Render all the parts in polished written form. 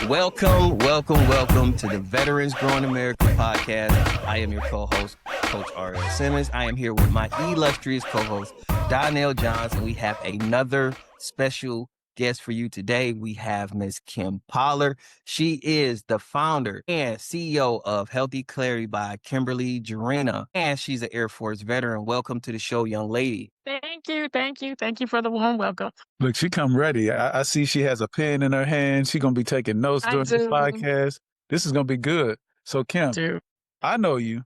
Welcome to the Veterans Growing America podcast. I am your co-host, Coach R.L. Simmons. I am here with my illustrious co-host, Donnell Johns, and we have another special guest for you today. We have Ms. Kim Pollard. She is the founder and CEO of Healthy Clarity by Kimberly Jarena, and she's an Air Force veteran. Welcome to the show, young lady. Thank you for the warm welcome. Look, she come ready. I see she has a pen in her hand. She's going to be taking notes during this podcast. This is going to be good. So, Kim, I know you.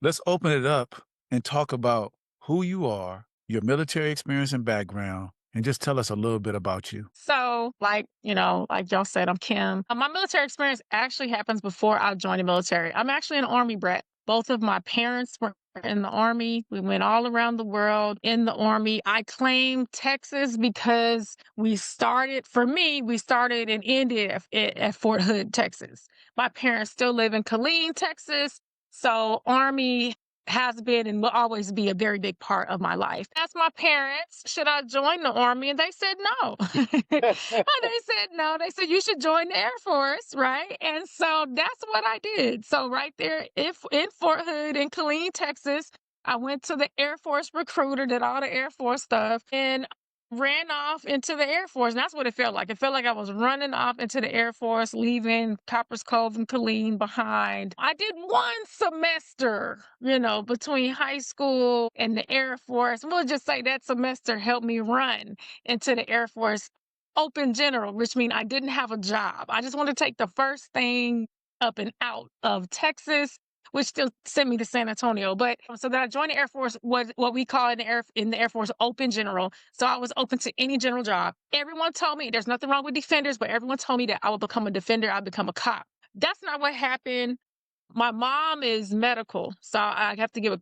Let's open it up and talk about who you are, your military experience and background, and just tell us a little bit about you. So, like y'all said, I'm Kim. My military experience actually happens before I joined the military. I'm actually an Army brat. Both of my parents were in the Army. We went all around the world in the Army. I claim Texas because we started and ended at Fort Hood, Texas. My parents still live in Killeen, Texas. So Army has been and will always be a very big part of my life. Asked my parents, should I join the Army? And they said no. They said no. They said, you should join the Air Force, right? And so that's what I did. So right there in Fort Hood in Killeen, Texas, I went to the Air Force recruiter, did all the Air Force stuff, and ran off into the Air Force. And that's what it felt like. It felt like I was running off into the Air Force, leaving Copper's Cove and Killeen behind. I did one semester, between high school and the Air Force. We'll just say that semester helped me run into the Air Force open general, which means I didn't have a job. I just wanted to take the first thing up and out of Texas, which still sent me to San Antonio. But so that I joined the Air Force was what we call in the Air Force open general. So I was open to any general job. Everyone told me there's nothing wrong with defenders, but everyone told me that I would become a defender. I'd become a cop. That's not what happened. My mom is medical. So I have to give a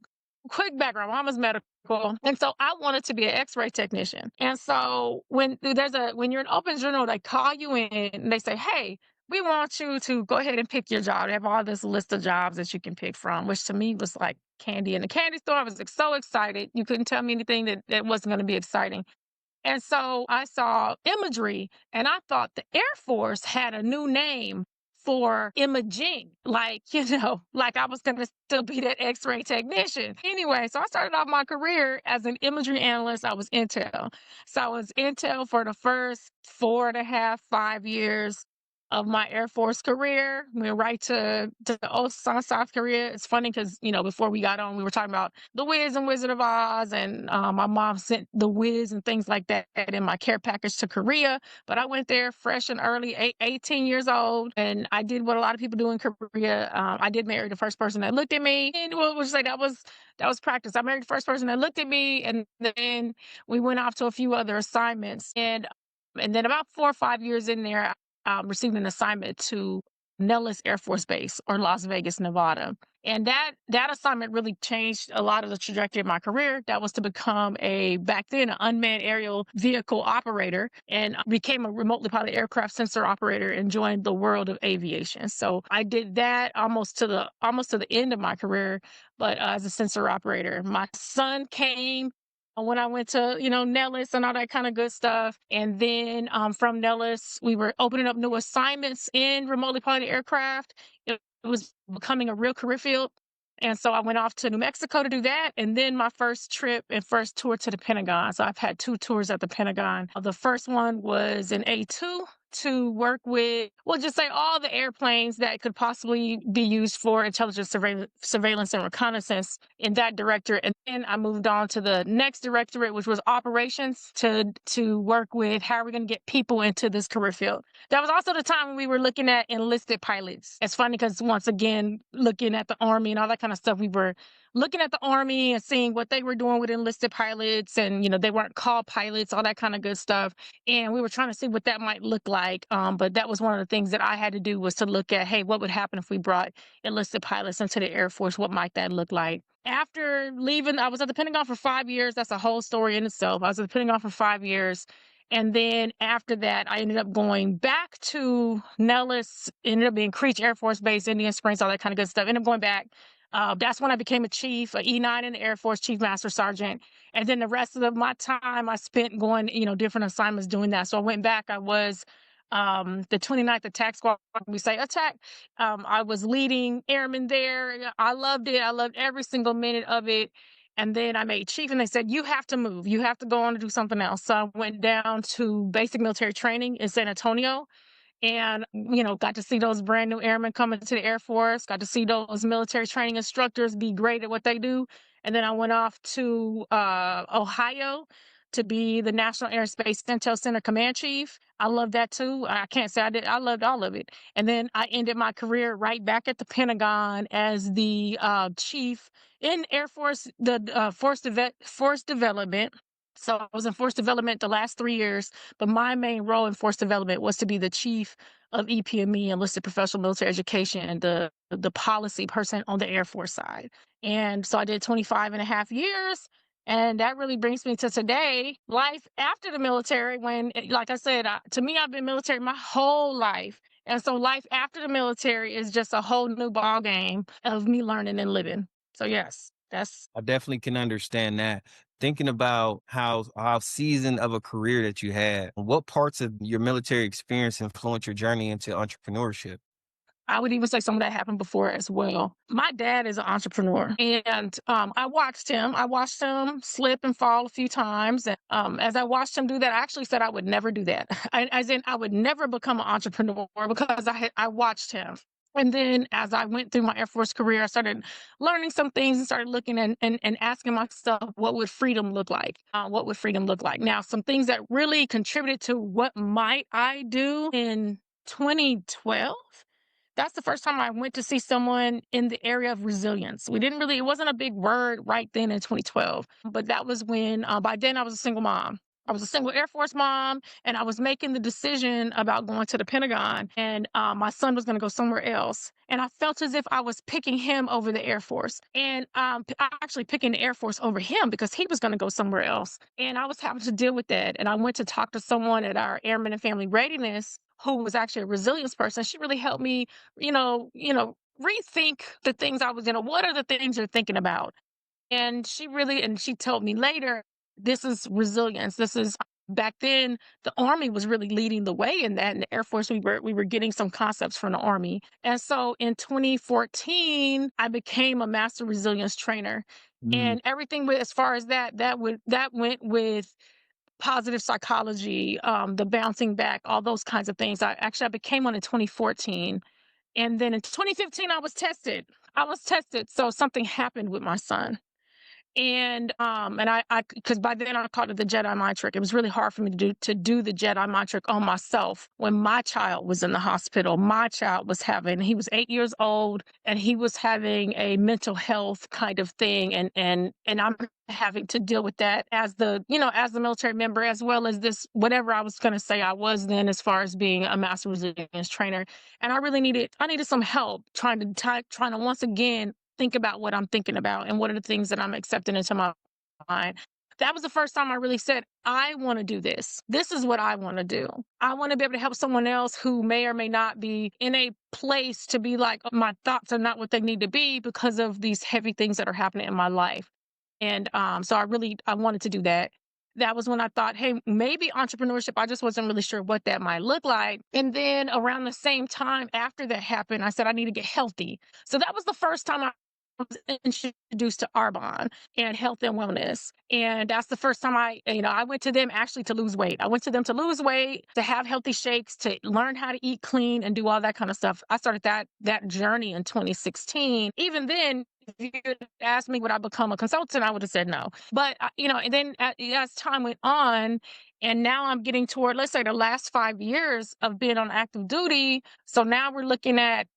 quick background. My mom is medical. And so I wanted to be an X-ray technician. And so when you're an open general, they call you in and they say, hey, we want you to go ahead and pick your job. They have all this list of jobs that you can pick from, which to me was like candy in the candy store. I was so excited. You couldn't tell me anything that wasn't going to be exciting. And so I saw imagery and I thought the Air Force had a new name for imaging, like I was going to still be that X-ray technician. Anyway, so I started off my career as an imagery analyst. I was Intel. So I was Intel for the first 4.5, 5 years of my Air Force career. We went right to Osan, South Korea. It's funny because, before we got on, we were talking about The Wiz and Wizard of Oz, and my mom sent The Wiz and things like that in my care package to Korea. But I went there fresh and early, 18 years old, and I did what a lot of people do in Korea. I did marry the first person that looked at me, and we'll say that was practice. I married the first person that looked at me, and then we went off to a few other assignments. And then about 4 or 5 years in there, received an assignment to Nellis Air Force Base or Las Vegas, Nevada. And that assignment really changed a lot of the trajectory of my career. That was to become back then, an unmanned aerial vehicle operator, and became a remotely piloted aircraft sensor operator and joined the world of aviation. So I did that almost to the end of my career, but as a sensor operator. My son came when I went to, Nellis and all that kind of good stuff. And then from Nellis, we were opening up new assignments in remotely piloted aircraft. It was becoming a real career field. And so I went off to New Mexico to do that. And then my first trip and first tour to the Pentagon. So I've had 2 tours at the Pentagon. The first one was in A2 to work with, we'll just say all the airplanes that could possibly be used for intelligence surveillance and reconnaissance in that directorate. And then I moved on to the next directorate, which was operations, to work with how are we going to get people into this career field. That was also the time when we were looking at enlisted pilots. It's funny because once again, looking at the Army and all that kind of stuff, we were looking at the Army and seeing what they were doing with enlisted pilots, and they weren't called pilots, all that kind of good stuff. And we were trying to see what that might look like. But that was one of the things that I had to do, was to look at, hey, what would happen if we brought enlisted pilots into the Air Force? What might that look like? After leaving, I was at the Pentagon for 5 years. That's a whole story in itself. I was at the Pentagon for 5 years. And then after that, I ended up going back to Nellis, ended up being Creech Air Force Base, Indian Springs, all that kind of good stuff. Ended up going back. That's when I became a chief, an E9 in the Air Force, Chief Master Sergeant. And then the rest of my time I spent going, different assignments doing that. So I went back. I was the 29th Attack Squad. We say attack. I was leading airmen there. I loved it. I loved every single minute of it. And then I made chief, and they said, you have to move. You have to go on and do something else. So I went down to basic military training in San Antonio. And, got to see those brand new airmen coming to the Air Force, got to see those military training instructors be great at what they do. And then I went off to Ohio to be the National Air and Space Intel Center Command Chief. I love that too. I can't say I did. I loved all of it. And then I ended my career right back at the Pentagon as the chief in Air Force, the Force Development. So I was in force development the last 3 years, but my main role in force development was to be the chief of EPME, enlisted professional military education, and the policy person on the Air Force side. And so I did 25 and a half years. And that really brings me to today, life after the military, when, like I said, to me, I've been military my whole life. And so life after the military is just a whole new ball game of me learning and living. So yes, I definitely can understand that. Thinking about how seasoned of a career that you had, what parts of your military experience influenced your journey into entrepreneurship? I would even say some of that happened before as well. My dad is an entrepreneur, and I watched him slip and fall a few times. And as I watched him do that, I actually said I would never do that. I would never become an entrepreneur because I watched him. And then as I went through my Air Force career, I started learning some things and started looking and asking myself, what would freedom look like? What would freedom look like? Now, some things that really contributed to what might I do in 2012. That's the first time I went to see someone in the area of resilience. It wasn't a big word right then in 2012, but that was when, by then I was a single mom. I was a single Air Force mom, and I was making the decision about going to the Pentagon, and my son was going to go somewhere else. And I felt as if I was picking him over the Air Force, and actually picking the Air Force over him because he was going to go somewhere else. And I was having to deal with that. And I went to talk to someone at our Airmen and Family Readiness who was actually a resilience person. She really helped me, rethink the things I was in. What are the things you're thinking about? And she told me later, this is resilience. Back then, the Army was really leading the way in that. In the Air Force, we were getting some concepts from the Army. And so in 2014, I became a master resilience trainer. And everything as far as that went with positive psychology, the bouncing back, all those kinds of things. I became one in 2014. And then in 2015, I was tested. So something happened with my son. And because by then I called it the Jedi mind trick. It was really hard for me to do the Jedi mind trick on myself when my child was in the hospital. He was 8 years old, and he was having a mental health kind of thing, and I'm having to deal with that as the military member, as well as this whatever I was going to say I was then, as far as being a master resilience trainer. And I needed some help trying to once again think about what I'm thinking about and what are the things that I'm accepting into my mind. That was the first time I really said, I want to do this. This is what I want to do. I want to be able to help someone else who may or may not be in a place to be like, my thoughts are not what they need to be because of these heavy things that are happening in my life. And so I wanted to do that. That was when I thought, hey, maybe entrepreneurship, I just wasn't really sure what that might look like. And then around the same time after that happened, I said, I need to get healthy. So that was the first time I was introduced to Arbonne and health and wellness. And that's the first time I went to them actually to lose weight. I went to them to lose weight, to have healthy shakes, to learn how to eat clean and do all that kind of stuff. I started that journey in 2016. Even then, if you had asked me would I become a consultant, I would have said no. But, and then as time went on, and now I'm getting toward, let's say, the last 5 years of being on active duty. So now we're looking at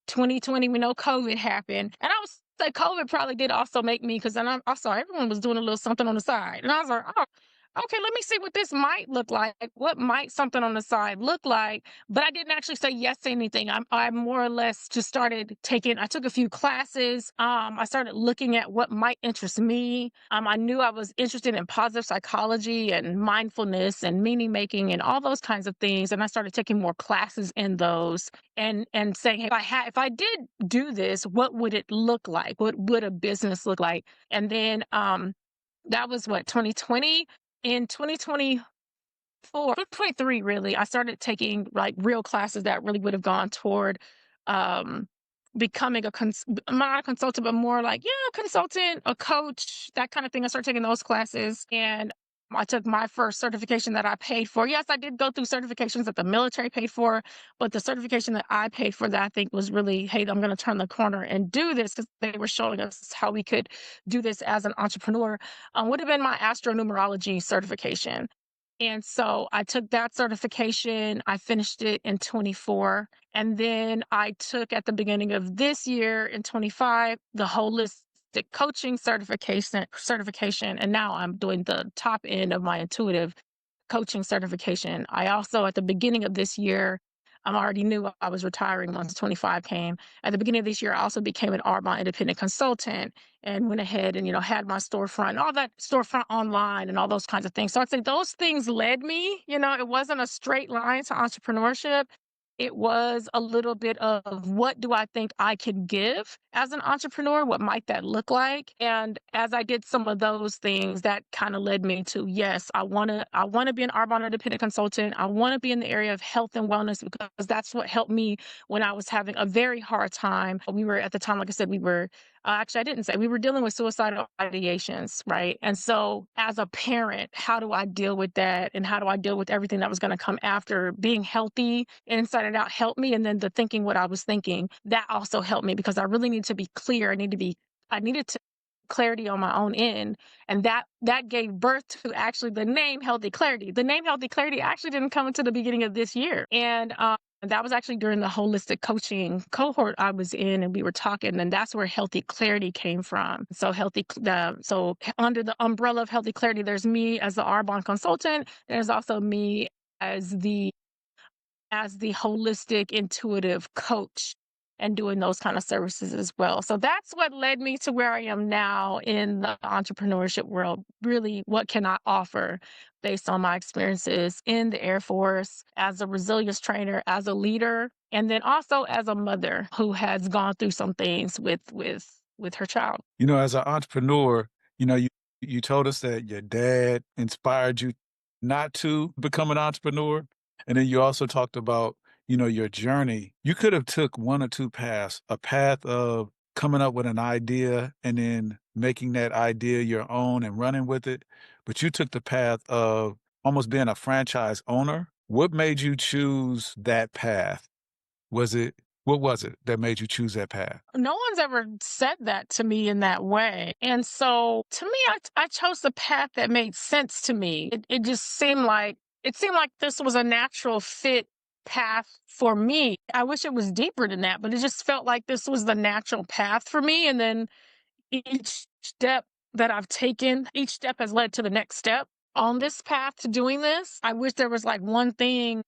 2020, we know COVID happened. And I was like, COVID probably did also make me, because then I saw everyone was doing a little something on the side. And I was like, oh, okay, let me see what this might look like. What might something on the side look like? But I didn't actually say yes to anything. I more or less just I took a few classes. I started looking at what might interest me. I knew I was interested in positive psychology and mindfulness and meaning making and all those kinds of things. And I started taking more classes in those and saying, hey, if I did do this, what would it look like? What would a business look like? And then that was 2020. In 2021, 2023, really, I started taking like real classes that really would have gone toward becoming not a consultant, but more like, a consultant, a coach, that kind of thing. I started taking those classes, and I took my first certification that I paid for. Yes, I did go through certifications that the military paid for, but the certification that I paid for that I think was really, hey, I'm going to turn the corner and do this, because they were showing us how we could do this as an entrepreneur, would have been my astronumerology certification. And so I took that certification. I finished it in 24. And then I took at the beginning of this year in 25, the holistic coaching certification. And now I'm doing the top end of my intuitive coaching certification. I also, at the beginning of this year, I already knew I was retiring once 25 came. At the beginning of this year, I also became an Arbonne independent consultant and went ahead and, had my storefront, all that storefront online and all those kinds of things. So I'd say those things led me, it wasn't a straight line to entrepreneurship. It was a little bit of, what do I think I can give as an entrepreneur? What might that look like? And as I did some of those things, that kind of led me to, yes, I want to be an Arbonne independent consultant. I want to be in the area of health and wellness, because that's what helped me when I was having a very hard time. We were at the time, like I said, actually, I didn't say, we were dealing with suicidal ideations, right? And so as a parent, how do I deal with that? And how do I deal with everything that was going to come after? Being healthy inside and out helped me. And then the thinking what I was thinking, that also helped me, because I really need to be clear. I needed to clarity on my own end. And that gave birth to actually the name Healthy Clarity. The name Healthy Clarity actually didn't come until the beginning of this year. And that was actually during the holistic coaching cohort I was in, and we were talking, and that's where Healthy Clarity came from. So so under the umbrella of Healthy Clarity, there's me as the Arbonne consultant. There's also me as the holistic intuitive coach, and doing those kind of services as well. So that's what led me to where I am now in the entrepreneurship world. Really, what can I offer based on my experiences in the Air Force as a resilience trainer, as a leader, and then also as a mother who has gone through some things with her child. As an entrepreneur, you told us that your dad inspired you not to become an entrepreneur. And then you also talked about your journey. You could have took one or two paths, a path of coming up with an idea and then making that idea your own and running with it. But you took the path of almost being a franchise owner. What made you choose that path? What was it that made you choose that path? No one's ever said that to me in that way. And so to me, I chose the path that made sense to me. It just seemed like this was a natural fit path for me. I wish it was deeper than that, but it just felt like this was the natural path for me. And then each step that I've taken, each step has led to the next step on this path to doing this. I wish there was like one thing.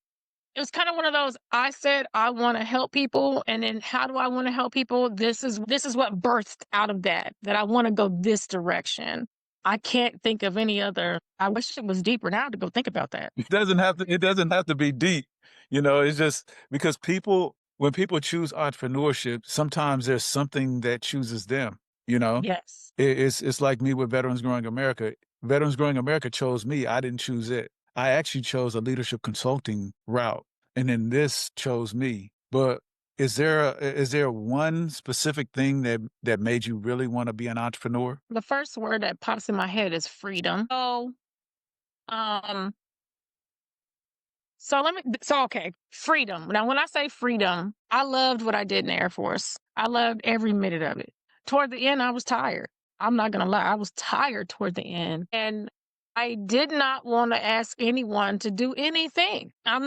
It was kind of one of those, I said, I want to help people. And then how do I want to help people? This is what birthed out of that I want to go this direction. I can't think of any other. I wish it was deeper now to go think about that. It doesn't have to be deep. It's just because when people choose entrepreneurship, sometimes there's something that chooses them, Yes. It's like me with Veterans Growing America. Veterans Growing America chose me. I didn't choose it. I actually chose a leadership consulting route, and then this chose me. But is there one specific thing that made you really want to be an entrepreneur? The first word that pops in my head is freedom. Okay, freedom. Now, when I say freedom, I loved what I did in the Air Force. I loved every minute of it. Toward the end, I was tired. I'm not going to lie. I was tired toward the end. And I did not want to ask anyone to do anything. I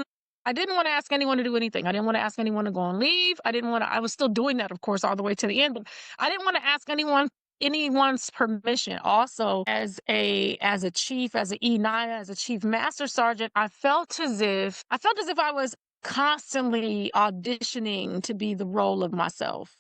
didn't want to ask anyone to do anything. I didn't want to ask anyone to go on leave. I was still doing that, of course, all the way to the end, but I didn't want to ask anyone's permission. Also, as a chief, as an E9, as a chief master sergeant, I felt as if I was constantly auditioning to be the role of myself.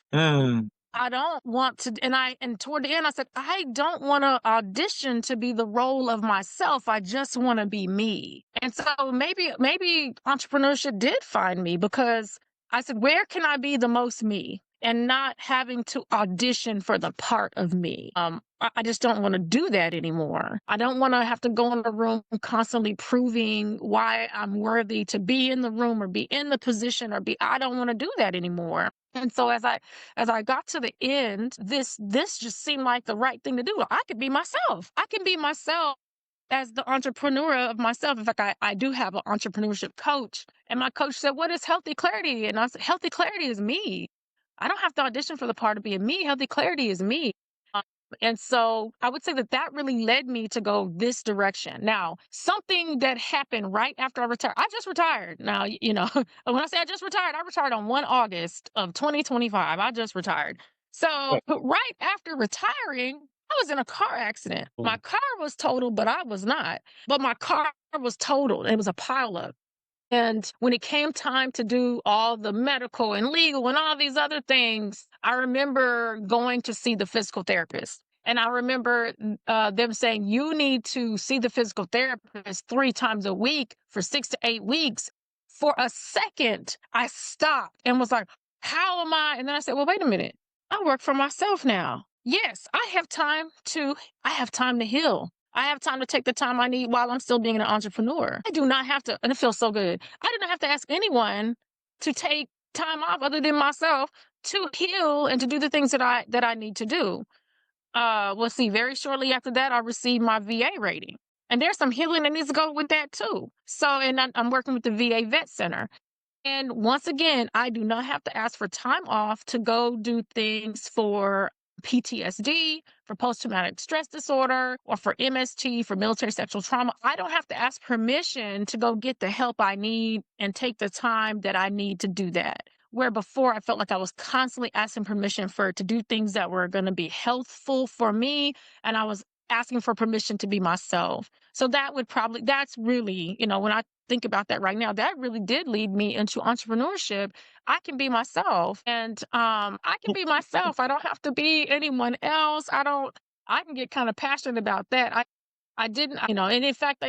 I don't want to, and toward the end, I said, I don't want to audition to be the role of myself. I just want to be me. And so maybe entrepreneurship did find me, because I said, where can I be the most me and not having to audition for the part of me? I just don't want to do that anymore. I don't want to have to go in the room constantly proving why I'm worthy to be in the room or be in the position I don't want to do that anymore. And so as I got to the end, this just seemed like the right thing to do. I could be myself. I can be myself as the entrepreneur of myself. In fact, I do have an entrepreneurship coach. And my coach said, "What is healthy clarity?" And I said, "Healthy clarity is me. I don't have to audition for the part of being me. Healthy clarity is me." And so I would say that really led me to go this direction. Now, something that happened right after I retired, I just retired. Now, when I say I just retired, I retired on 1 August of 2025. I just retired. So right after retiring, I was in a car accident. My car was totaled, but I was not. But my car was totaled. It was a pileup. And when it came time to do all the medical and legal and all these other things, I remember going to see the physical therapist. And I remember them saying, "You need to see the physical therapist 3 times a week for 6 to 8 weeks." For a second, I stopped and was like, "How am I?" And then I said, "Well, wait a minute. I work for myself now. Yes, I have time to heal. I have time to take the time I need while I'm still being an entrepreneur. I do not have to," and it feels so good. "I do not have to ask anyone to take time off other than myself to heal and to do the things that I need to do." We'll see. Very shortly after that, I received my VA rating. And there's some healing that needs to go with that too. So, and I'm working with the VA Vet Center. And once again, I do not have to ask for time off to go do things for PTSD, for post traumatic stress disorder, or for MST, for military sexual trauma. I don't have to ask permission to go get the help I need and take the time that I need to do that. Where before I felt like I was constantly asking permission to do things that were going to be healthful for me, and I was asking for permission to be myself. So that's really, when I think about that right now, that really did lead me into entrepreneurship. I can be myself, and I can be myself. I don't have to be anyone else. I can get kind of passionate about that. I didn't, and in fact,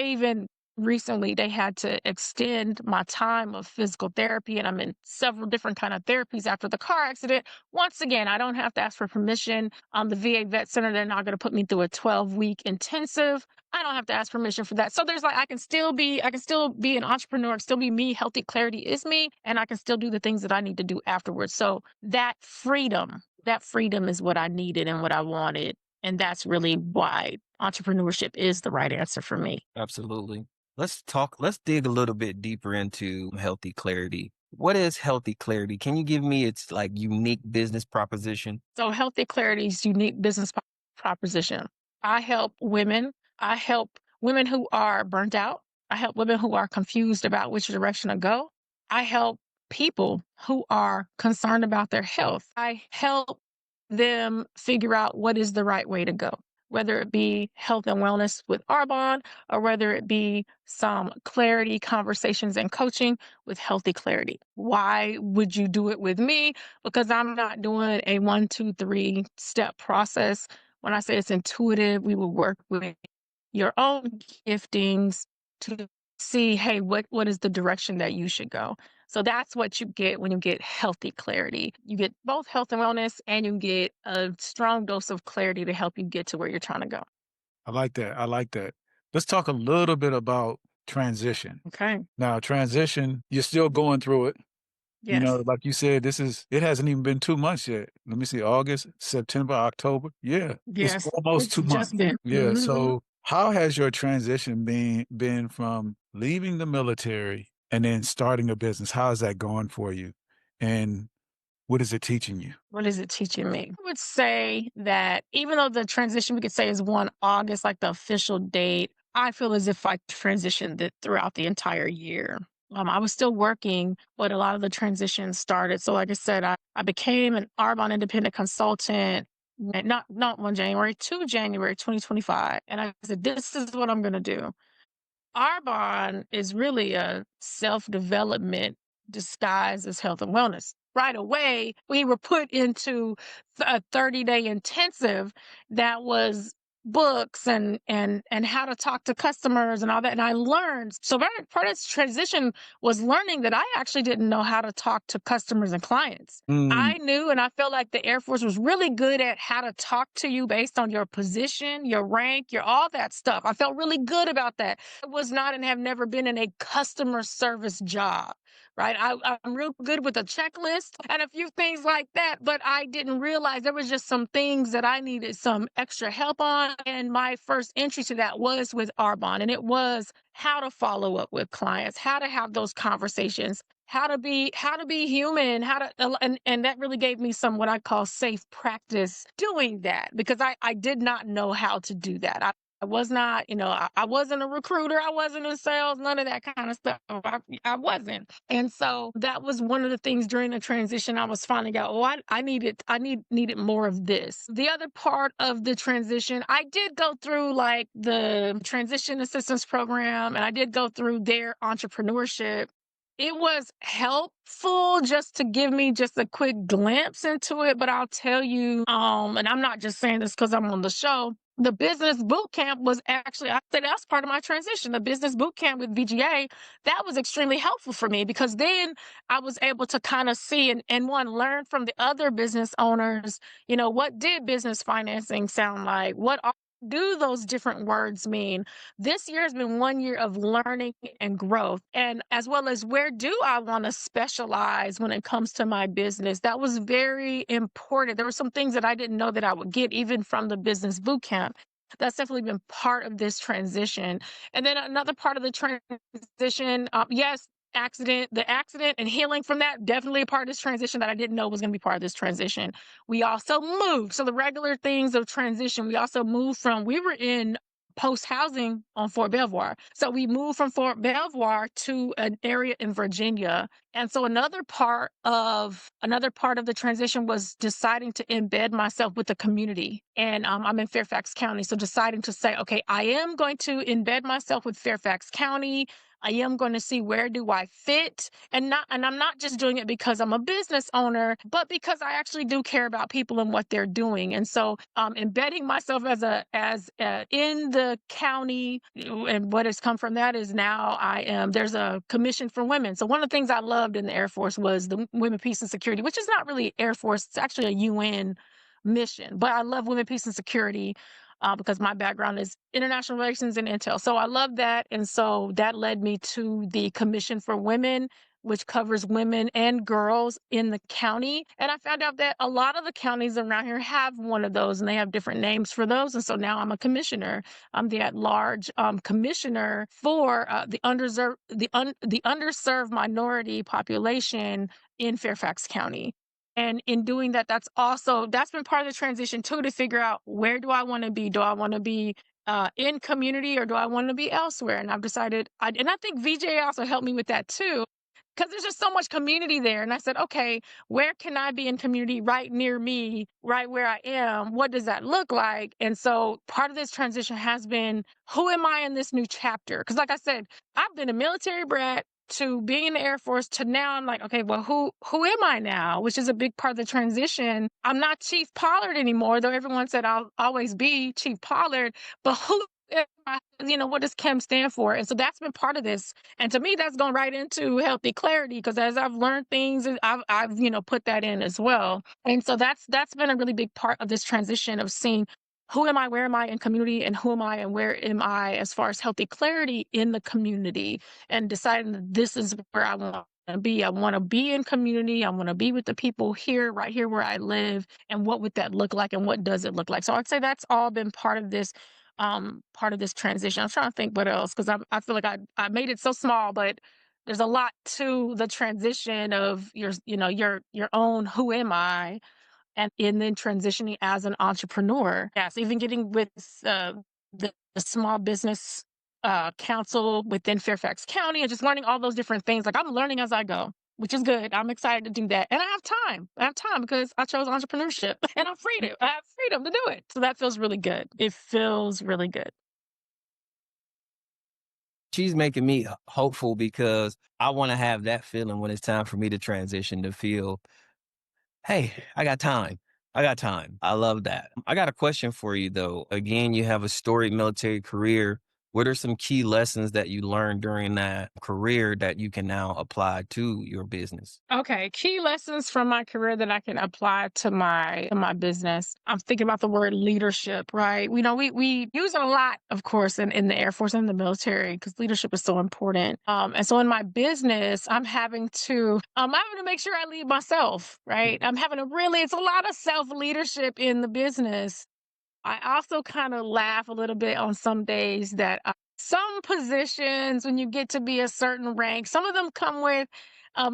recently they had to extend my time of physical therapy, and I'm in several different kind of therapies after the car accident. Once again, I don't have to ask for permission. The VA Vet Center, they're not going to put me through a 12-week intensive. I don't have to ask permission for that. So there's I can still be an entrepreneur, still be me. Healthy clarity is me, and I can still do the things that I need to do afterwards. So that freedom is what I needed and what I wanted. And that's really why entrepreneurship is the right answer for me. Absolutely. Let's dig a little bit deeper into healthy clarity. What is healthy clarity? Can you give me its unique business proposition? So healthy clarity's unique business proposition. I help women. I help women who are burnt out. I help women who are confused about which direction to go. I help people who are concerned about their health. I help them figure out what is the right way to go, whether it be health and wellness with Arbonne, or whether it be some clarity conversations and coaching with healthy clarity. Why would you do it with me? Because I'm not doing a 1, 2, 3 step process. When I say it's intuitive, we will work with your own giftings to see, hey, what is the direction that you should go? So that's what you get when you get healthy clarity. You get both health and wellness, and you get a strong dose of clarity to help you get to where you're trying to go. I like that. I like that. Let's talk a little bit about transition. Okay. Now, transition, you're still going through it. Yes. Like you said, it hasn't even been 2 months yet. Let me see, August, September, October. Yeah. It's Yes. almost It's 2 months. just been. Yeah. Mhm. So how has your transition been from leaving the military and then starting a business? How is that going for you? And what is it teaching you? What is it teaching me? I would say that even though the transition we could say is 1 August, like the official date, I feel as if I transitioned it throughout the entire year. I was still working, but a lot of the transitions started. So like I said, I became an Arbonne independent consultant, not 1 January, 2 January 2025. And I said, this is what I'm going to do. Arbonne is really a self-development disguised as health and wellness. Right away, we were put into a 30-day intensive that was books and how to talk to customers and all that. And I learned. So part of this transition was learning that I actually didn't know how to talk to customers and clients. I knew, and I felt like the Air Force was really good at how to talk to you based on your position, your rank, your all that stuff. I felt really good about that. I was not and have never been in a customer service job. Right. I'm real good with a checklist and a few things like that, but I didn't realize there was just some things that I needed some extra help on. And my first entry to that was with Arbonne, and it was how to follow up with clients, how to have those conversations, how to be human, and that really gave me some what I call safe practice doing that, because I did not know how to do that. I was not, I wasn't a recruiter. I wasn't in sales, none of that kind of stuff. I wasn't. And so that was one of the things during the transition I was finding out, I needed more of this. The other part of the transition, I did go through like the transition assistance program, and I did go through their entrepreneurship. It was helpful just to give me just a quick glimpse into it, but I'll tell you, and I'm not just saying this because I'm on the show, the business boot camp was actually, I said that's part of my transition. The business boot camp with VGA, that was extremely helpful for me, because then I was able to kind of see and learn from the other business owners, what did business financing sound like? Do those different words mean? This year has been 1 year of learning and growth, and as well as where do I want to specialize when it comes to my business. That was very important. There were some things that I didn't know that I would get even from the business boot camp. That's definitely been part of this transition. And then another part of the transition, yes, the accident and healing from that, definitely a part of this transition that I didn't know was going to be part of this transition. We also moved. So the regular things of transition, we also moved from, we were in post housing on Fort Belvoir. So we moved from Fort Belvoir to an area in Virginia. And so another part of the transition was deciding to embed myself with the community. And I'm in Fairfax County. So deciding to say, okay, I am going to embed myself with Fairfax County. I am going to see where do I fit, and I'm not just doing it because I'm a business owner, but because I actually do care about people and what they're doing. And so embedding myself as in the county, and what has come from that is now there's a commission for women. So one of the things I loved in the Air Force was the Women, Peace and Security, which is not really Air Force. It's actually a UN mission, but I love Women, Peace and Security. Because my background is international relations and intel. So I love that. And so that led me to the Commission for Women, which covers women and girls in the county. And I found out that a lot of the counties around here have one of those, and they have different names for those. And so now I'm a commissioner. I'm the at-large commissioner for the underserved minority population in Fairfax County. And in doing that, that's been part of the transition too, to figure out, where do I want to be? Do I want to be in community, or do I want to be elsewhere? And I've decided, and I think VJ also helped me with that too, because there's just so much community there. And I said, okay, where can I be in community right near me, right where I am? What does that look like? And so part of this transition has been, who am I in this new chapter? Because like I said, I've been a military brat to being in the Air Force to now I'm like, okay, well, who am I now? Which is a big part of the transition. I'm not Chief Pollard anymore, though everyone said I'll always be Chief Pollard, but who am I? What does Kim stand for? And so that's been part of this. And to me, that's gone right into healthy clarity, because as I've learned things, I've put that in as well. And so that's been a really big part of this transition of seeing, who am I, where am I in community, and who am I and where am I as far as healthy clarity in the community, and deciding that this is where I want to be. I want to be in community. I want to be with the people here, right here where I live. And what would that look like, and what does it look like? So I'd say that's all been part of this transition. I'm trying to think what else, because I feel like I made it so small, but there's a lot to the transition of your own who am I, and then transitioning as an entrepreneur. Yes, even getting with the small business council within Fairfax County, and just learning all those different things. Like, I'm learning as I go, which is good. I'm excited to do that. And I have time. Because I chose entrepreneurship, and I have freedom to do it. So that feels really good. It feels really good. She's making me hopeful, because I want to have that feeling when it's time for me to transition, to feel, hey, I got time. I got time. I love that. I got a question for you though. Again, you have a storied military career. What are some key lessons that you learned during that career that you can now apply to your business? Okay, key lessons from my career that I can apply to my business. I'm thinking about the word leadership, right? We use it a lot, of course, in the Air Force and the military because leadership is so important. And so in my business, I'm having to make sure I lead myself, right? It's a lot of self leadership in the business. I also kind of laugh a little bit on some days that some positions, when you get to be a certain rank, some of them come with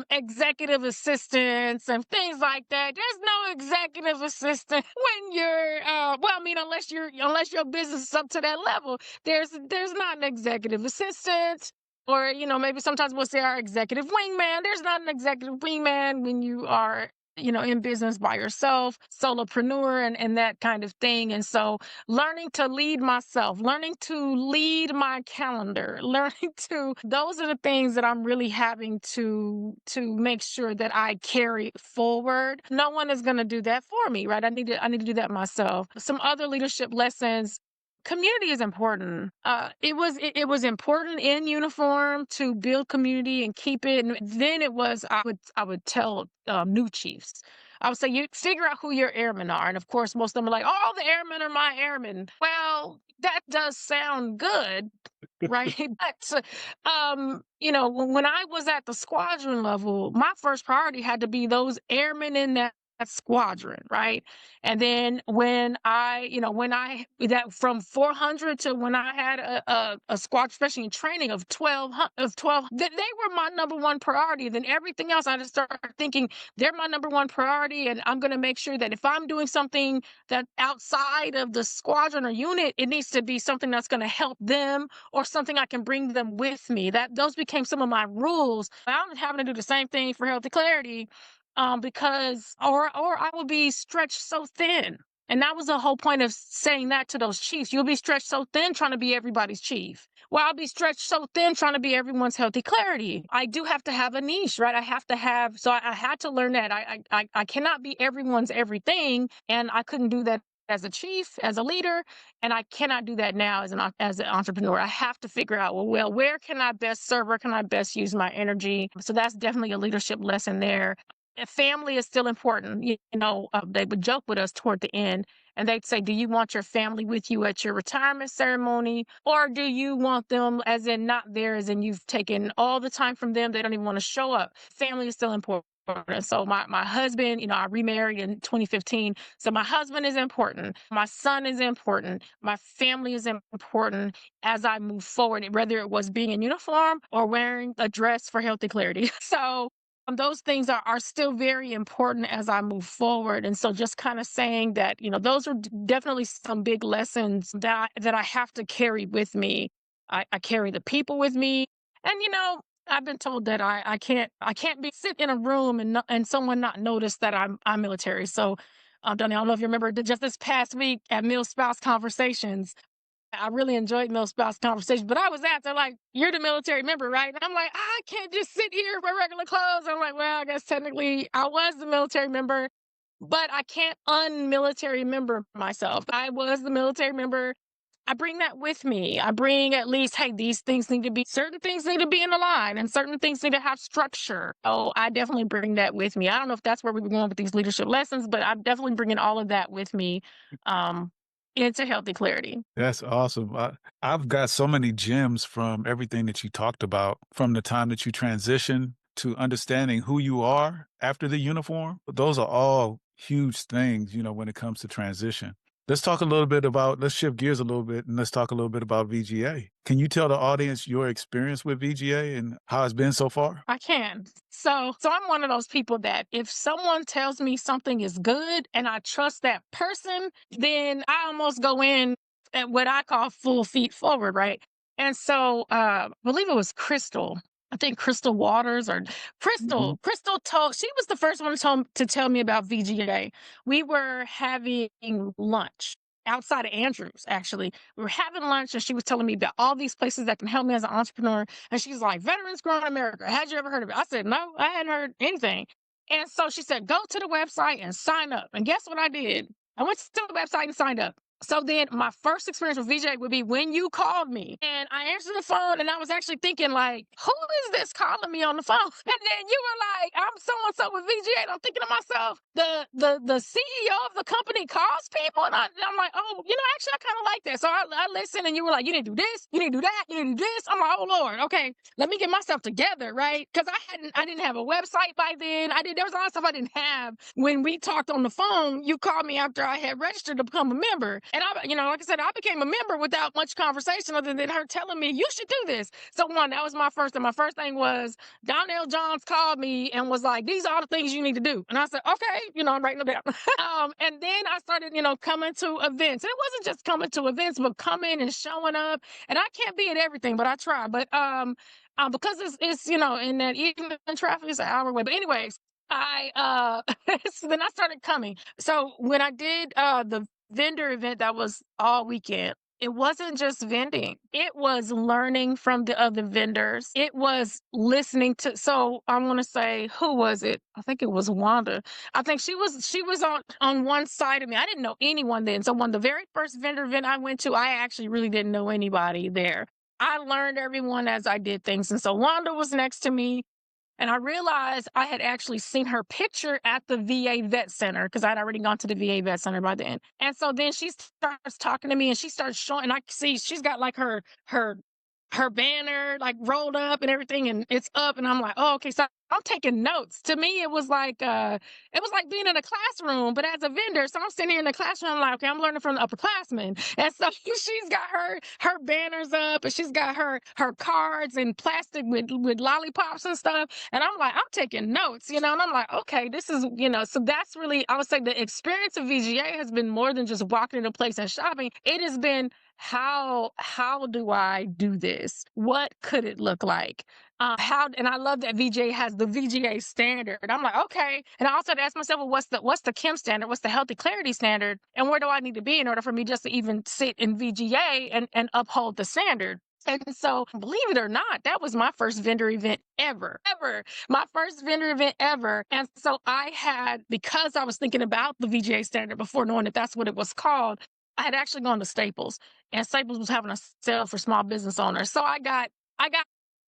executive assistants and things like that. There's no executive assistant when you're, unless your business is up to that level, there's not an executive assistant. Or, maybe sometimes we'll say our executive wingman. There's not an executive wingman when you are in business by yourself, solopreneur and that kind of thing. And so learning to lead myself, learning to lead my calendar, those are the things that I'm really having to make sure that I carry forward. No one is going to do that for me, right? I need to do that myself. Some other leadership lessons. Community is important. It was important in uniform to build community and keep it. And then I would tell new chiefs. I would say you figure out who your airmen are, and of course most of them are like, "Oh, the airmen are my airmen." Well, that does sound good, right? But when I was at the squadron level, my first priority had to be those airmen in that squadron, right? And then that from 400 to when I had a squad, especially in training of 12, they were my number one priority. Then everything else, I just started thinking they're my number one priority, and I'm going to make sure that if I'm doing something that outside of the squadron or unit, it needs to be something that's going to help them or something I can bring them with me. Those became some of my rules. I'm having to do the same thing for Healthy Clarity. Because I will be stretched so thin. And that was the whole point of saying that to those chiefs. You'll be stretched so thin trying to be everybody's chief. Well, I'll be stretched so thin trying to be everyone's Healthy Clarity. I do have to have a niche, right? I had to learn that. I cannot be everyone's everything. And I couldn't do that as a chief, as a leader, and I cannot do that now as an entrepreneur. I have to figure out, well, where can I best serve? Where can I best use my energy? So that's definitely a leadership lesson there. Family is still important. They would joke with us toward the end and they'd say, do you want your family with you at your retirement ceremony? Or do you want them as in not there, as in you've taken all the time from them? They don't even want to show up. Family is still important. So my husband, I remarried in 2015. So my husband is important. My son is important. My family is important as I move forward, whether it was being in uniform or wearing a dress for Healthy Clarity. So those things are still very important as I move forward. And so just kind of saying that, those are definitely some big lessons that I have to carry with me. I carry the people with me. And, I've been told that I can't sit in a room and someone not notice that I'm military. So, Donnie, I don't know if you remember just this past week at Mill Spouse Conversations, I really enjoyed Mill Spouse Conversation, but I was asked, they're like, you're the military member, right? And I'm like, I can't just sit here wear regular clothes. I'm like, well, I guess technically I was the military member, but I can't unmilitary member myself. I was the military member. I bring that with me. I bring at least, hey, certain things need to be in the line and certain things need to have structure. Oh, I definitely bring that with me. I don't know if that's where we were going with these leadership lessons, but I'm definitely bringing all of that with me. Into Healthy Clarity. That's awesome. I've got so many gems from everything that you talked about, from the time that you transition to understanding who you are after the uniform. Those are all huge things, when it comes to transition. Let's shift gears a little bit and let's talk a little bit about VGA. Can you tell the audience your experience with VGA and how it's been so far? I can. So I'm one of those people that if someone tells me something is good and I trust that person, then I almost go in at what I call full feet forward, right? And so I believe it was Crystal. I think Crystal Waters or Crystal. Mhm. Crystal she was the first one to tell me about VGA. We were having lunch outside of Andrews, actually. We were having lunch and she was telling me about all these places that can help me as an entrepreneur. And she's like, Veterans Growing America. Had you ever heard of it? I said, no, I hadn't heard anything. And so she said, go to the website and sign up. And guess what I did? I went to the website and signed up. So then my first experience with VGA would be when you called me and I answered the phone and I was actually thinking like, who is this calling me on the phone? And then you were like, I'm so-and-so with VGA. And I'm thinking to myself, the CEO of the company calls people. And I'm like, oh, actually I kind of like that. So I listened and you were like, you need to do this, you need to do that, you need to do this. I'm like, oh Lord, okay, let me get myself together, right? Because I didn't have a website by then. There was a lot of stuff I didn't have. When we talked on the phone, you called me after I had registered to become a member. And like I said, I became a member without much conversation other than her telling me, you should do this. So that was my first. And my first thing was Donnell Johns called me and was like, these are all the things you need to do. And I said, okay, I'm writing them down. And then I started, coming to events. And it wasn't just coming to events, but coming and showing up. And I can't be at everything, but I try. But because it's in that evening traffic, it's an hour away. But anyways, so then I started coming. So when I did the vendor event that was all weekend, it wasn't just vending. It was learning from the other vendors. It was listening to, so I want to say, who was it? I think it was Wanda. I think she was on one side of me. I didn't know anyone then. So when the very first vendor event I went to, I actually really didn't know anybody there. I learned everyone as I did things. And so Wanda was next to me. And I realized I had actually seen her picture at the VA Vet Center because I'd already gone to the VA Vet Center by then. And so then she starts talking to me and she starts showing, and I see she's got like her banner like rolled up and everything, and it's up. And I'm like, oh, okay. So I'm taking notes. To me, it was like being in a classroom, but as a vendor. So I'm sitting here in the classroom, I'm like, okay, I'm learning from the upperclassmen. And so she's got her banners up and she's got her cards and plastic with lollipops and stuff. And I'm like, I'm taking notes, and I'm like, okay, this is, so that's really, I would say the experience of VGA has been more than just walking into a place and shopping. It has been, how do I do this? What could it look like? And I love that VGA has the VGA standard. I'm like, okay. And I also had to ask myself, well, what's the Kim standard? What's the healthy clarity standard? And where do I need to be in order for me just to even sit in VGA and uphold the standard? And so, believe it or not, that was my first vendor event ever, my first vendor event ever. And so because I was thinking about the VGA standard before knowing that that's what it was called, I had actually gone to Staples, and Staples was having a sale for small business owners. So I got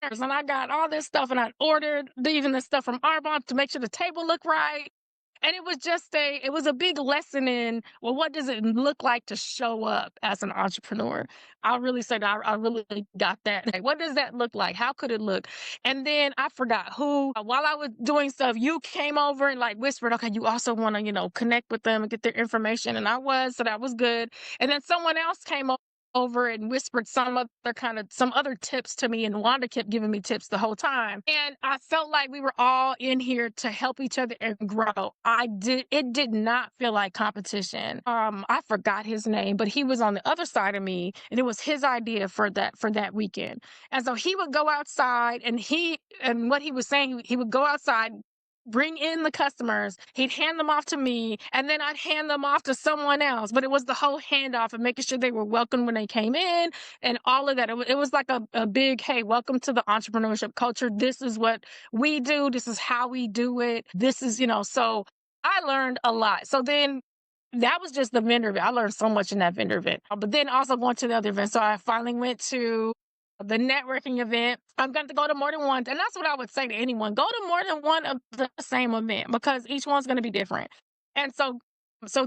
and I got all this stuff, and I ordered even the stuff from Arbonne to make sure the table looked right. And it was just a big lesson in, well, what does it look like to show up as an entrepreneur? I'll really say that I really got that. What does that look like? How could it look? And then I forgot who, while I was doing stuff, you came over and like whispered, okay, you also want to, connect with them and get their information. And so that was good. And then someone else came over and whispered some other tips to me, and Wanda kept giving me tips the whole time. And I felt like we were all in here to help each other and grow. It did not feel like competition. I forgot his name, but he was on the other side of me, and it was his idea for that weekend. And so he would go outside, and what he was saying, he would go outside, bring in the customers, he'd hand them off to me, and then I'd hand them off to someone else. But it was the whole handoff and making sure they were welcome when they came in and all of that. It was like a big, hey, welcome to the entrepreneurship culture. This is what we do. This is how we do it. This is, so I learned a lot. So then that was just the vendor event. I learned so much in that vendor event. But then also going to the other event. So I finally went to the networking event. I'm going to go to more than one. And that's what I would say to anyone. Go to more than one of the same event because each one's going to be different. And so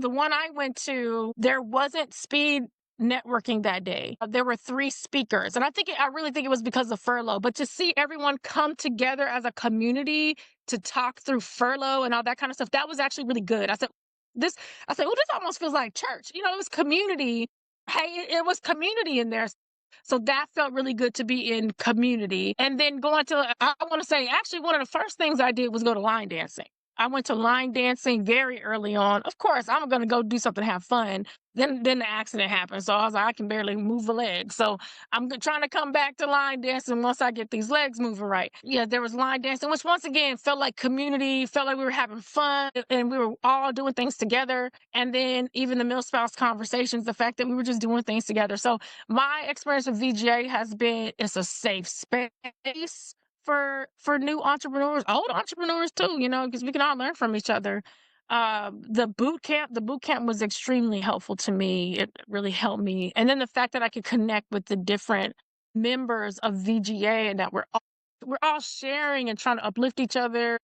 the one I went to, there wasn't speed networking that day. There were 3 speakers. And I really think it was because of furlough. But to see everyone come together as a community to talk through furlough and all that kind of stuff, that was actually really good. I said, this almost feels like church. It was community. Hey, it was community in there. So that felt really good to be in community. And then I want to say, actually, one of the first things I did was go to line dancing. I went to line dancing very early on. Of course, I'm going to go do something to have fun. Then the accident happened. So I was like, I can barely move a leg. So I'm trying to come back to line dancing once I get these legs moving right. Yeah, there was line dancing, which once again felt like community, felt like we were having fun and we were all doing things together. And then even the mil-spouse conversations, the fact that we were just doing things together. So my experience with VGA has been, it's a safe space for new entrepreneurs, old entrepreneurs too, because we can all learn from each other. The boot camp was extremely helpful to me. It really helped me. And then the fact that I could connect with the different members of VGA and that we're all sharing and trying to uplift each other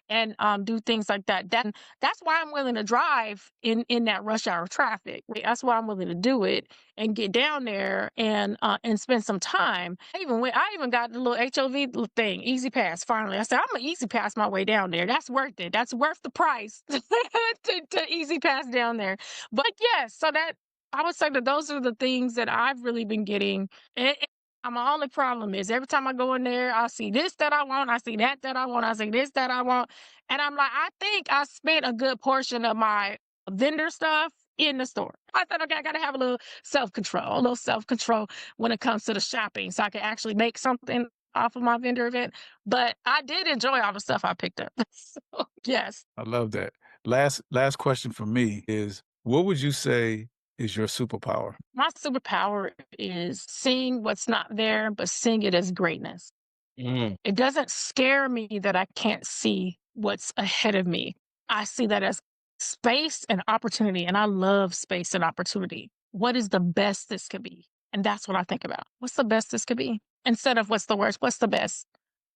and do things like that. That's why I'm willing to drive in that rush hour traffic. That's why I'm willing to do it and get down there and spend some time. I even got the little HOV thing, Easy Pass. Finally, I said I'm gonna Easy Pass my way down there. That's worth it. That's worth the price to Easy Pass down there. But yes, so that I would say that those are the things that I've really been getting. My only problem is every time I go in there, I see this that I want, I see that I want, I see this that I want. And I'm like, I think I spent a good portion of my vendor stuff in the store. I thought, okay, I got to have a little self-control when it comes to the shopping so I can actually make something off of my vendor event. But I did enjoy all the stuff I picked up. So, yes. I love that. Last question for me is, what would you say is your superpower? My superpower is seeing what's not there, but seeing it as greatness. It doesn't scare me that I can't see what's ahead of me. I see that as space and opportunity, and I love space and opportunity. What is the best this could be? And that's what I think about. What's the best this could be? Instead of what's the worst, what's the best?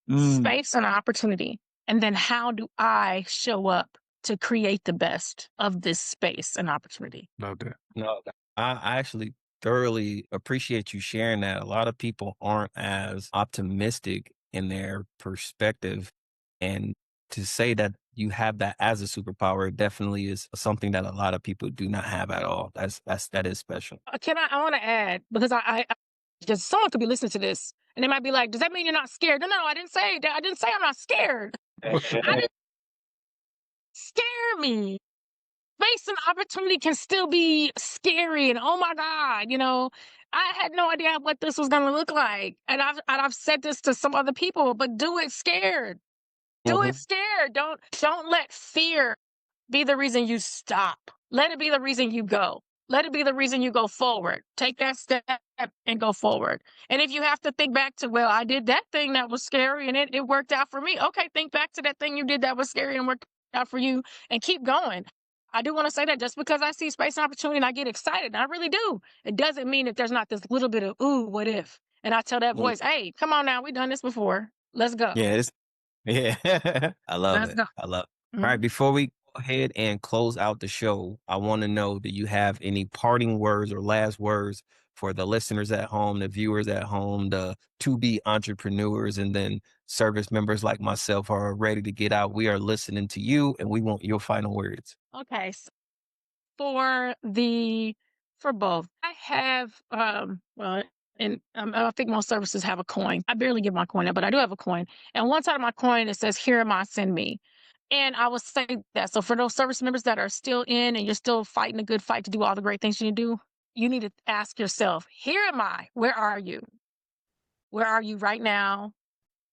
Space and opportunity. And then how do I show up to create the best of this space and opportunity? Love that. No, I actually thoroughly appreciate you sharing that. A lot of people aren't as optimistic in their perspective. And to say that you have that as a superpower definitely is something that a lot of people do not have at all. That is special. I want to add, because I just someone could be listening to this and they might be like, does that mean you're not scared? No, I didn't say that. I didn't say I'm not scared. I didn't scare me. Space and opportunity can still be scary and oh my God, I had no idea what this was going to look like. And I've said this to some other people, but do it scared. Do it scared. Don't let fear be the reason you stop. Let it be the reason you go. Let it be the reason you go forward. Take that step and go forward. And if you have to think back to, well, I did that thing that was scary and it worked out for me. Okay, think back to that thing you did that was scary and worked out for you and keep going. I do want to say that just because I see space and opportunity and I get excited, and I really do, it doesn't mean that there's not this little bit of, ooh, what if? And I tell that voice, hey, come on now, we've done this before. Let's go. Yeah, I love Let's it. go. I love it. All right, before we go ahead and close out the show, I want to know, do you have any parting words or last words for the listeners at home, the viewers at home, the to-be entrepreneurs, and then service members like myself are ready to get out? We are listening to you, and we want your final words. Okay, so for both, I have and I think most services have a coin. I barely give my coin out, but I do have a coin. And one side of my coin, it says, "Here am I, send me." And I will say that. So for those service members that are still in and you're still fighting a good fight to do all the great things you need to do, you need to ask yourself, here am I. Where are you? Where are you right now?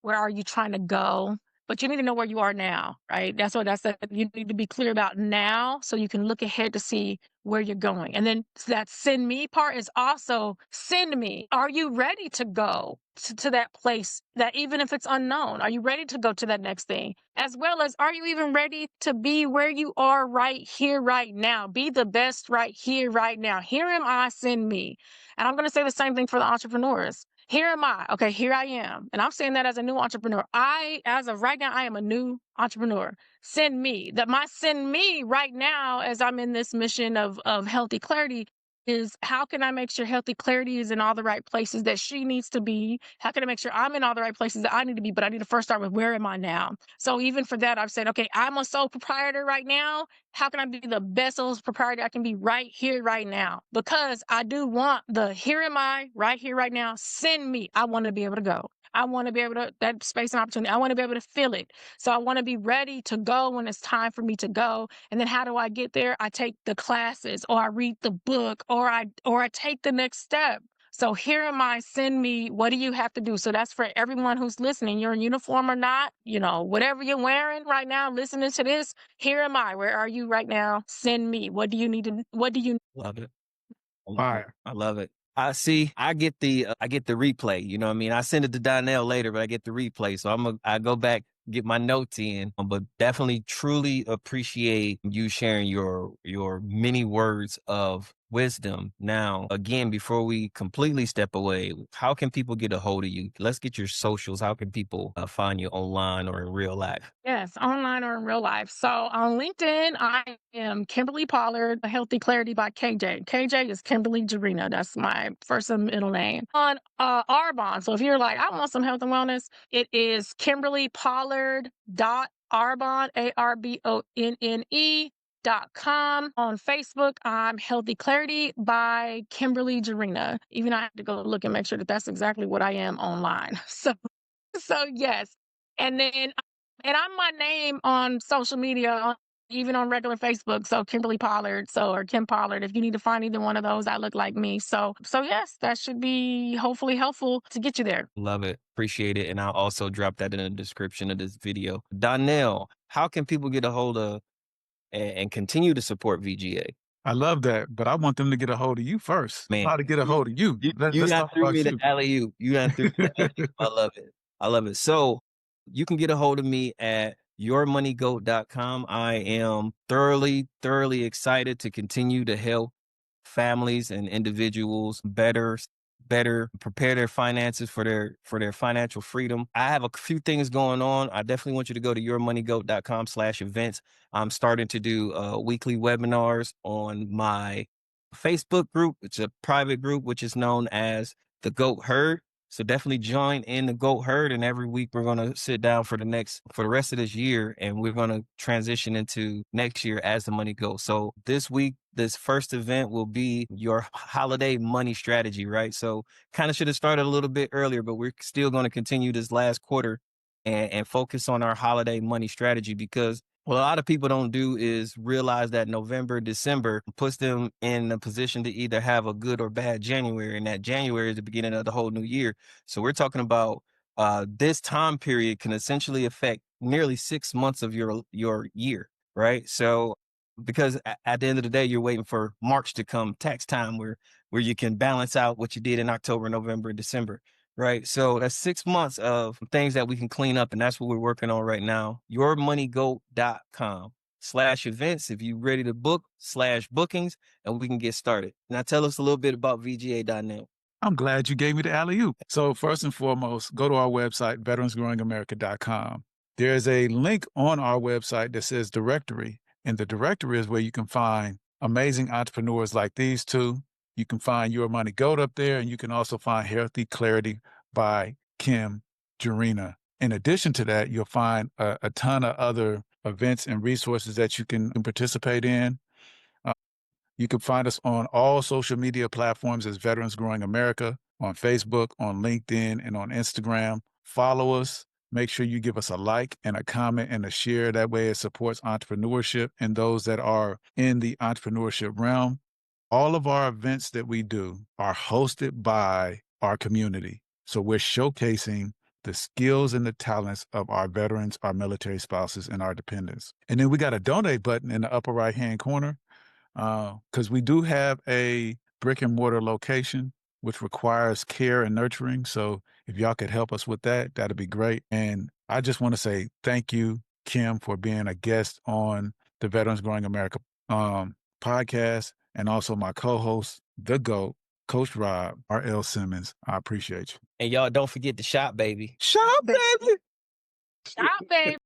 Where are you trying to go? But you need to know where you are now, right? That's you need to be clear about now so you can look ahead to see where you're going. And then that send me part is also send me. Are you ready to go to that place that even if it's unknown, are you ready to go to that next thing? As well as, are you even ready to be where you are right here, right now? Be the best right here, right now. Here am I, send me. And I'm going to say the same thing for the entrepreneurs. Here am I. Okay, here I am. And I'm saying that as a new entrepreneur. As of right now, I am a new entrepreneur. Send me. Send me right now as I'm in this mission of healthy clarity is, how can I make sure healthy clarity is in all the right places that she needs to be? How can I make sure I'm in all the right places that I need to be? But I need to first start with, where am I now? So even for that, I've said, okay, I'm a sole proprietor right now. How can I be the best sole proprietor I can be right here, right now? Because I do want the here am I, right here, right now. Send me. I want to be able to go. I want to be able to, that space and opportunity, I want to be able to feel it. So I want to be ready to go when it's time for me to go. And then how do I get there? I take the classes, or I read the book, or I take the next step. So here am I, send me. What do you have to do? So that's for everyone who's listening. You're in uniform or not, whatever you're wearing right now, listening to this, here am I. Where are you right now? Send me. What do you need to, Love it. Fire. I love it. I see. I get the replay. You know what I mean? I send it to Donnell later, but I get the replay. So I go back, get my notes in. But definitely, truly appreciate you sharing your many words of wisdom. Now, again, before we completely step away, how can people get a hold of you? Let's get your socials. How can people find you online or in real life? Yes, online or in real life. So on LinkedIn, I am Kimberly Pollard, Healthy Clarity by KJ. KJ is Kimberly Jarena. That's my first and middle name. On Arbonne. So if you're like, I want some health and wellness, it is Kimberly Pollard Arbonne, ARBONNE.com. On Facebook, I'm Healthy Clarity by Kimberly Jarena. Even I have to go look and make sure that that's exactly what I am online. So yes. And then I'm my name on social media, even on regular Facebook. So Kimberly Pollard, or Kim Pollard. If you need to find either one of those, I look like me. So yes, that should be hopefully helpful to get you there. Love it. Appreciate it. And I'll also drop that in the description of this video. Donnell, how can people get a hold of and continue to support VGA? I love that, but I want them to get a hold of you first. Man, How to get a hold of you. You Let's got talk through about me to you. alley-oop. You got through me to alley-oop. I love it. I love it. So you can get a hold of me at yourmoneygoat.com. I am thoroughly excited to continue to help families and individuals better prepare their finances for their financial freedom. I have a few things going on. I definitely want you to go to yourmoneygoat.com/events. I'm starting to do weekly webinars on my Facebook group. It's a private group, which is known as the Goat Herd. So definitely join in the Goat Herd. And every week we're going to sit down for the rest of this year, and we're going to transition into next year as the money goes. So this week, this first event will be your holiday money strategy, right? So kind of should have started a little bit earlier, but we're still going to continue this last quarter and focus on our holiday money strategy, because what a lot of people don't do is realize that November, December puts them in a position to either have a good or bad January, and that January is the beginning of the whole new year. So we're talking about this time period can essentially affect nearly 6 months of your year, right? So because at the end of the day, you're waiting for March to come, tax time, where you can balance out what you did in October, November, December. Right. So that's 6 months of things that we can clean up. And that's what we're working on right now. yourmoneygoat.com/events. If you're ready to book/bookings, and we can get started. Now tell us a little bit about VGA.net. I'm glad you gave me the alley-oop. So first and foremost, go to our website, veteransgrowingamerica.com. There's a link on our website that says directory. And the directory is where you can find amazing entrepreneurs like these two. You can find Your Money Goat up there, and you can also find Healthy Clarity by Kim Jarena. In addition to that, you'll find a ton of other events and resources that you can participate in. You can find us on all social media platforms as Veterans Growing America, on Facebook, on LinkedIn, and on Instagram. Follow us. Make sure you give us a like and a comment and a share. That way it supports entrepreneurship and those that are in the entrepreneurship realm. All of our events that we do are hosted by our community. So we're showcasing the skills and the talents of our veterans, our military spouses, and our dependents. And then we got a donate button in the upper right-hand corner, because we do have a brick and mortar location, which requires care and nurturing. So if y'all could help us with that, that'd be great. And I just want to say thank you, Kim, for being a guest on the Veterans Growing America podcast, and also my co-host, the GOAT, Coach R.L. Simmons. I appreciate you. And y'all don't forget the shop, baby. Shop, baby. Stop, babe.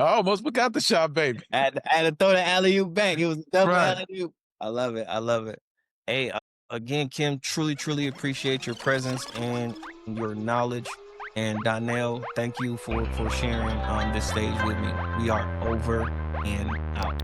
I almost forgot the shop, baby. I had to throw the alley-oop back. It was a double Right. alley-oop. I love it. I love it. Hey, again, Kim, truly appreciate your presence and your knowledge. And Donnell, thank you for sharing this stage with me. We are over and out.